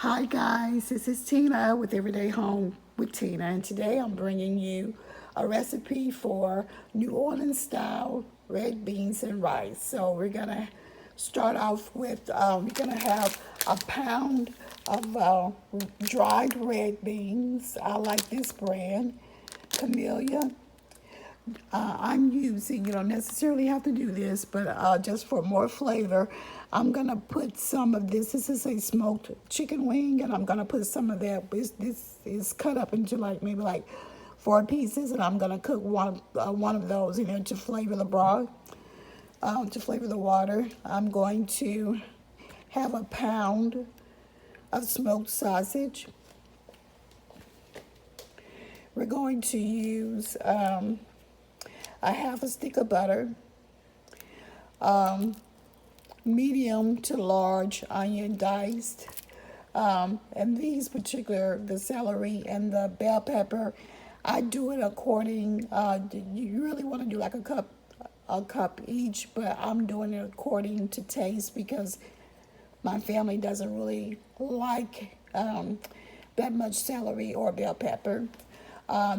Hi guys, this is Tina with Everyday Home with Tina, and today I'm bringing you a recipe for New Orleans style red beans and rice. So we're gonna start off with we're gonna have a pound of dried red beans. I like this brand, Camellia. I'm using, you don't necessarily have to do this, but just for more flavor, I'm going to put some of this. This is a smoked chicken wing, and I'm going to put some of that. This is cut up into maybe like 4 pieces, and I'm going to cook one of those in there to flavor the broth, to flavor the water. I'm going to have a pound of smoked sausage. We're going to use a half a stick of butter, medium to large onion diced, and these particular, the celery and the bell pepper, I do it according, you really want to do like a cup each, but I'm doing it according to taste because my family doesn't really like that much celery or bell pepper.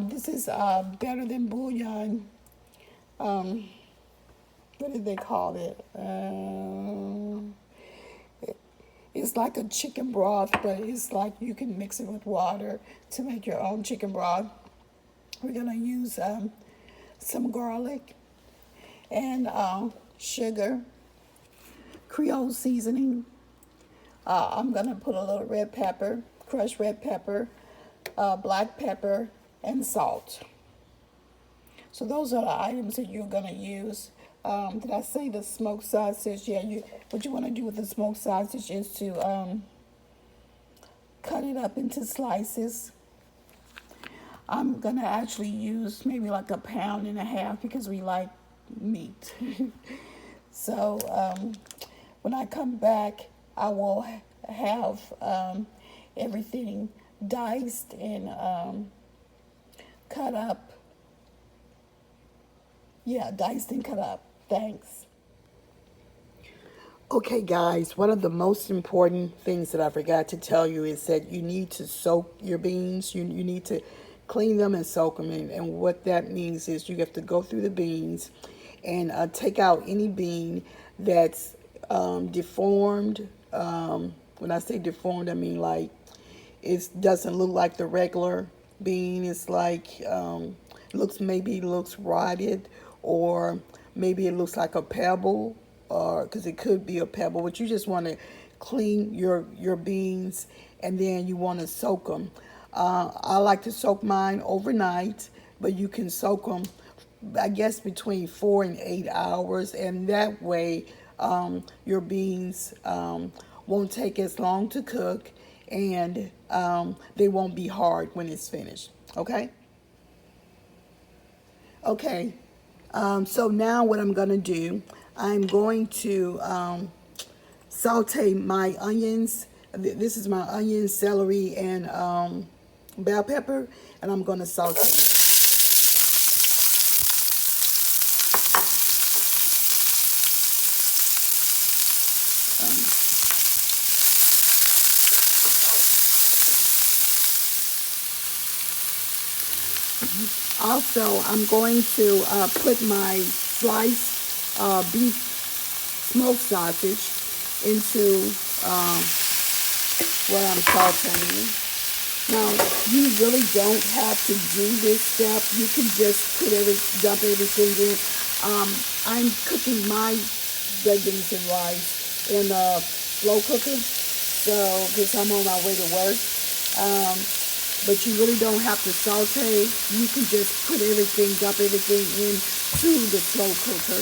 This is better than bouillon. What did they call it? It's like a chicken broth, but it's like you can mix it with water to make your own chicken broth. We're gonna use some garlic and sugar, creole seasoning. I'm gonna put a little red pepper, crushed red pepper, black pepper, and salt. So those are the items that you're gonna use. Did I say the smoked sausage? Yeah, what you want to do with the smoked sausage is to cut it up into slices. I'm gonna actually use maybe like a pound and a half because we like meat. So when I come back, I will have everything diced and cut up. Yeah, diced and cut up. Thanks. Okay, guys, one of the most important things that I forgot to tell you is that you need to soak your beans. You need to clean them and soak them. And what that means is you have to go through the beans and take out any bean that's deformed. When I say deformed, I mean like it doesn't look like the regular bean. It's like maybe looks rotted, or maybe it looks like a pebble, or because it could be a pebble. But you just want to clean your beans, and then you want to soak them. I like to soak mine overnight, but you can soak them, I guess, between 4 and 8 hours, and that way your beans won't take as long to cook, and they won't be hard when it's finished. Okay? Okay. So now what I'm going to do, I'm going to saute my onions. This is my onion, celery, and bell pepper, and I'm going to saute it. Also, I'm going to put my sliced beef smoked sausage into what I'm sauteing. Now, you really don't have to do this step. You can just dump everything in. I'm cooking my red beans and rice in a slow cooker, so because I'm on my way to work. But you really don't have to saute. You can just dump everything into the slow cooker.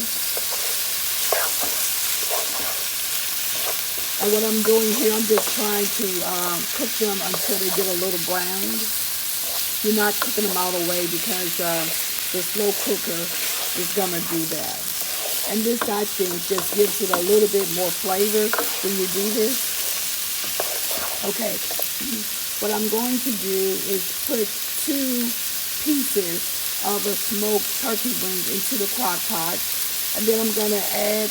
And what I'm doing here, I'm just trying to cook them until they get a little browned. You're not cooking them all the way because the slow cooker is going to do that. And this, I think, just gives it a little bit more flavor when you do this. Okay. What I'm going to do is put 2 pieces of a smoked turkey wing into the crock pot. And then I'm going to add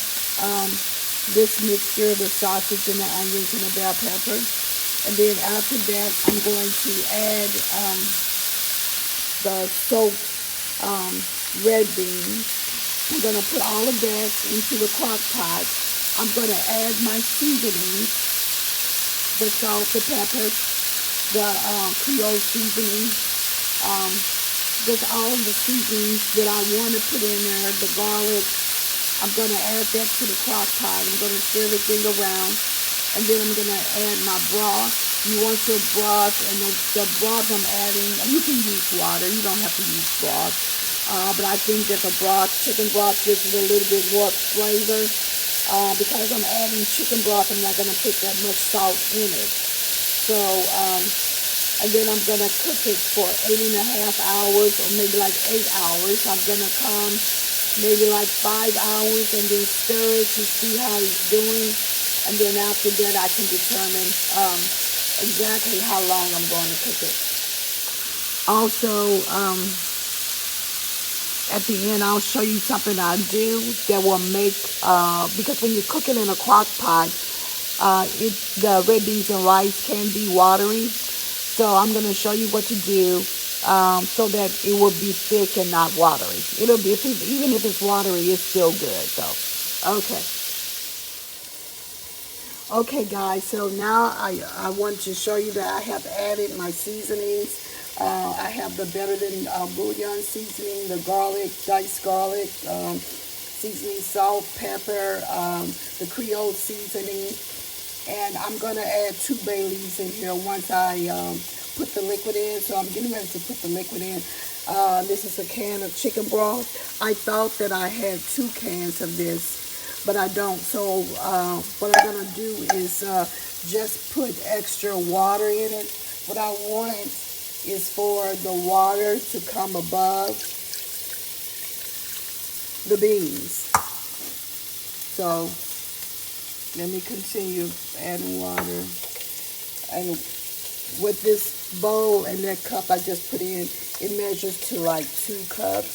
this mixture, the sausage and the onions and the bell pepper. And then after that, I'm going to add the soaked red beans. I'm going to put all of that into the crock pot. I'm going to add my seasonings, the salt, the pepper, the creole seasoning, just all of the seasonings that I want to put in there, the garlic. I'm going to add that to the crock pot. I'm going to stir everything around. And then I'm going to add my broth. You want your broth, and the broth I'm adding, you can use water. You don't have to use broth. But I think that the broth, chicken broth, gives it a little bit more flavor. Because I'm adding chicken broth, I'm not going to put that much salt in it. So, and then I'm going to cook it for 8.5 hours, or maybe like 8 hours. I'm going to come maybe like 5 hours and then stir it to see how it's doing. And then after that, I can determine exactly how long I'm going to cook it. Also, at the end, I'll show you something I do that will make, because when you cook it in a crock pot, the red beans and rice can be watery. So I'm going to show you what to do so that it will be thick and not watery. It'll be, even if it's watery, it's still good. So, okay. Okay, guys, so now I want to show you that I have added my seasonings. I have the Better Than Bouillon seasoning, the garlic, diced garlic, seasoning, salt, pepper, the creole seasoning. And I'm going to add 2 bay leaves in here once I put the liquid in. So I'm getting ready to put the liquid in. This is a can of chicken broth. I thought that I had 2 cans of this, but I don't. So what I'm going to do is just put extra water in it. What I want is for the water to come above the beans. So let me continue adding water. And with this bowl and that cup I just put in, it measures to like 2 cups.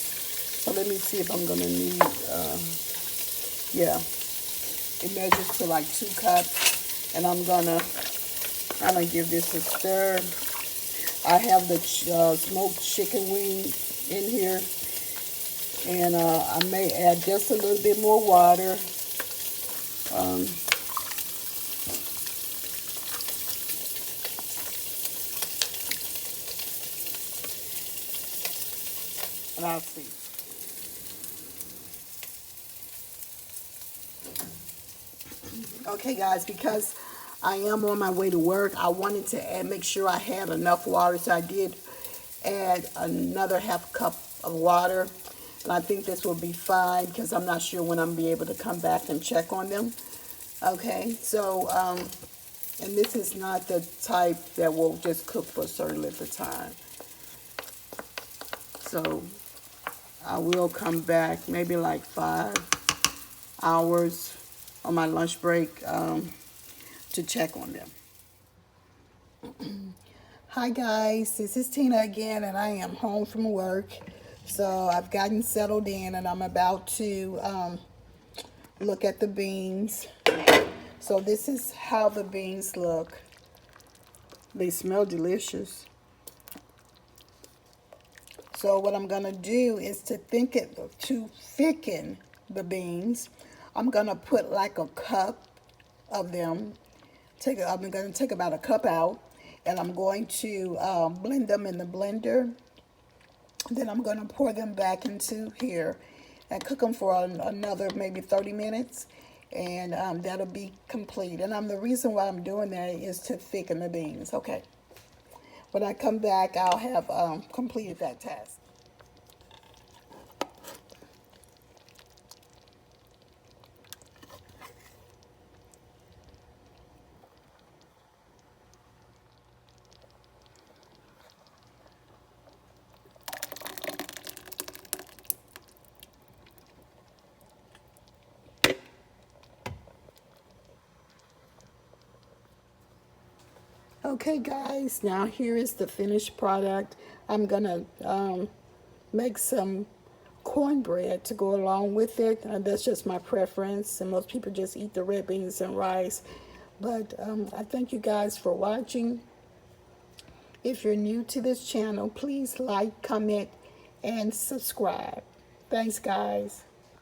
So let me see if I'm going to need, yeah, it measures to like 2 cups. And I'm going to give this a stir. I have the smoked chicken wings in here. And I may add just a little bit more water. And I'll see. Okay, guys, because I am on my way to work, I wanted to make sure I had enough water, so I did add another ½ cup of water. And I think this will be fine because I'm not sure when I'm be able to come back and check on them. Okay, so, and this is not the type that will just cook for a certain length of time. So I will come back maybe like 5 hours on my lunch break to check on them. Hi guys, this is Tina again, and I am home from work. So I've gotten settled in, and I'm about to look at the beans. So this is how the beans look. They smell delicious. So what I'm going to do is to thicken the beans, I'm going to put like a cup of them. I'm going to take about a cup out, and I'm going to blend them in the blender. Then I'm going to pour them back into here and cook them for another maybe 30 minutes. And that'll be complete. And the reason why I'm doing that is to thicken the beans. Okay. When I come back, I'll have completed that task. Okay guys, now here is the finished product. I'm gonna make some cornbread to go along with it. That's just my preference, and most people just eat the red beans and rice. But I thank you guys for watching. If you're new to this channel, please like, comment, and subscribe. Thanks, guys.